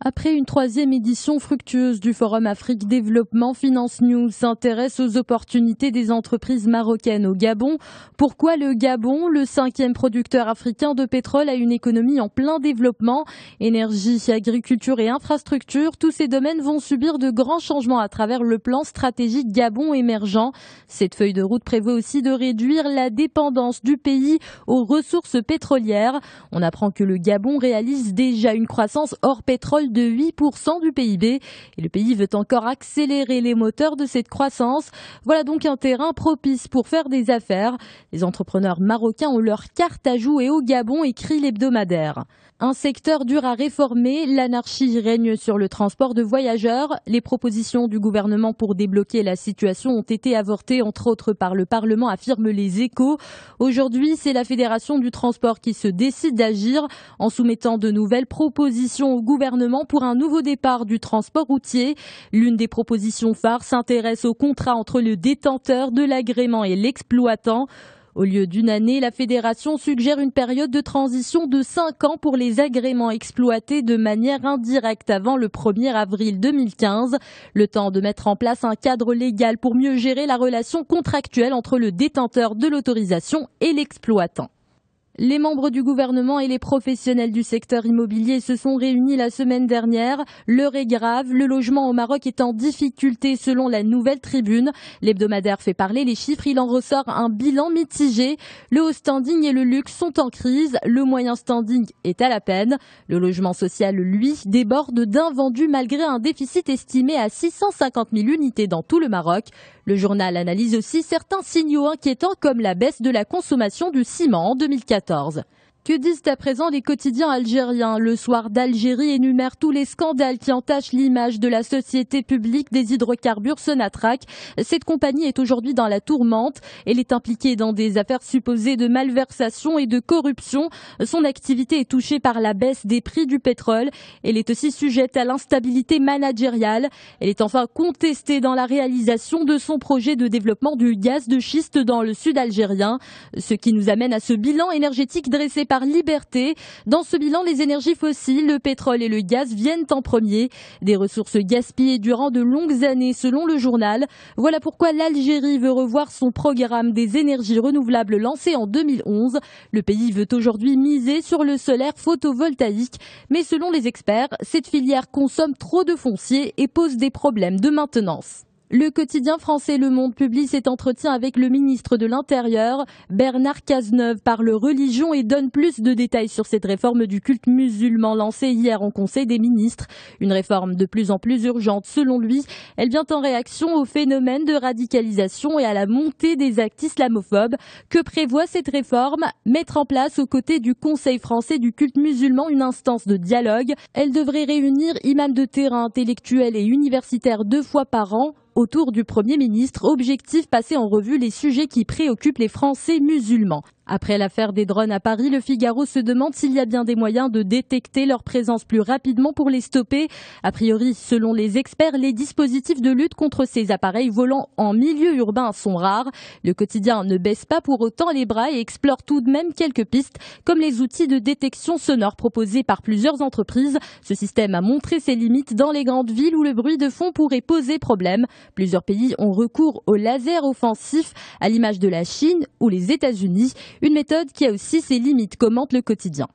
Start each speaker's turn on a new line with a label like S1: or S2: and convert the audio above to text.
S1: Après une troisième édition fructueuse du Forum Afrique Développement, Finance News s'intéresse aux opportunités des entreprises marocaines au Gabon. Pourquoi le Gabon, le 5e producteur africain de pétrole, a une économie en plein développement? Énergie, agriculture et infrastructure, tous ces domaines vont subir de grands changements à travers le plan stratégique Gabon émergent. Cette feuille de route prévoit aussi de réduire la dépendance du pays aux ressources pétrolières. On apprend que le Gabon réalise déjà une croissance hors pétrole de 8% du PIB et le pays veut encore accélérer les moteurs de cette croissance. Voilà donc un terrain propice pour faire des affaires. Les entrepreneurs marocains ont leur carte à jouer au Gabon, écrit l'hebdomadaire. Un secteur dur à réformer, l'anarchie règne sur le transport de voyageurs. Les propositions du gouvernement pour débloquer la situation ont été avortées, entre autres par le Parlement, affirment les Échos. Aujourd'hui, c'est la Fédération du transport qui se décide d'agir en soumettant de nouvelles propositions au gouvernement pour un nouveau départ du transport routier. L'une des propositions phares s'intéresse au contrat entre le détenteur de l'agrément et l'exploitant. Au lieu d'une année, la fédération suggère une période de transition de 5 ans pour les agréments exploités de manière indirecte avant le 1er avril 2015. Le temps de mettre en place un cadre légal pour mieux gérer la relation contractuelle entre le détenteur de l'autorisation et l'exploitant. Les membres du gouvernement et les professionnels du secteur immobilier se sont réunis la semaine dernière. L'heure est grave, le logement au Maroc est en difficulté selon la Nouvelle Tribune. L'hebdomadaire fait parler les chiffres, il en ressort un bilan mitigé. Le haut standing et le luxe sont en crise, le moyen standing est à la peine. Le logement social, lui, déborde d'invendus malgré un déficit estimé à 650 000 unités dans tout le Maroc. Le journal analyse aussi certains signaux inquiétants comme la baisse de la consommation du ciment en 2014. Que disent à présent les quotidiens algériens? Le Soir d'Algérie énumère tous les scandales qui entachent l'image de la société publique des hydrocarbures Sonatrach. Cette compagnie est aujourd'hui dans la tourmente. Elle est impliquée dans des affaires supposées de malversation et de corruption. Son activité est touchée par la baisse des prix du pétrole. Elle est aussi sujette à l'instabilité managériale. Elle est enfin contestée dans la réalisation de son projet de développement du gaz de schiste dans le sud algérien. Ce qui nous amène à ce bilan énergétique dressé par Liberté. Dans ce bilan, les énergies fossiles, le pétrole et le gaz viennent en premier. Des ressources gaspillées durant de longues années selon le journal. Voilà pourquoi l'Algérie veut revoir son programme des énergies renouvelables lancé en 2011. Le pays veut aujourd'hui miser sur le solaire photovoltaïque. Mais selon les experts, cette filière consomme trop de foncier et pose des problèmes de maintenance. Le quotidien français Le Monde publie cet entretien avec le ministre de l'Intérieur. Bernard Cazeneuve parle religion et donne plus de détails sur cette réforme du culte musulman lancée hier en Conseil des ministres. Une réforme de plus en plus urgente selon lui. Elle vient en réaction au phénomène de radicalisation et à la montée des actes islamophobes. Que prévoit cette réforme? Mettre en place aux côtés du Conseil français du culte musulman une instance de dialogue. Elle devrait réunir imams de terrain, intellectuels et universitaires 2 fois par an. Autour du Premier ministre, objectif passer en revue les sujets qui préoccupent les Français musulmans. Après l'affaire des drones à Paris, Le Figaro se demande s'il y a bien des moyens de détecter leur présence plus rapidement pour les stopper. A priori, selon les experts, les dispositifs de lutte contre ces appareils volant en milieu urbain sont rares. Le quotidien ne baisse pas pour autant les bras et explore tout de même quelques pistes, comme les outils de détection sonore proposés par plusieurs entreprises. Ce système a montré ses limites dans les grandes villes où le bruit de fond pourrait poser problème. Plusieurs pays ont recours au laser offensif, à l'image de la Chine ou les États-Unis. Une méthode qui a aussi ses limites, commente le quotidien.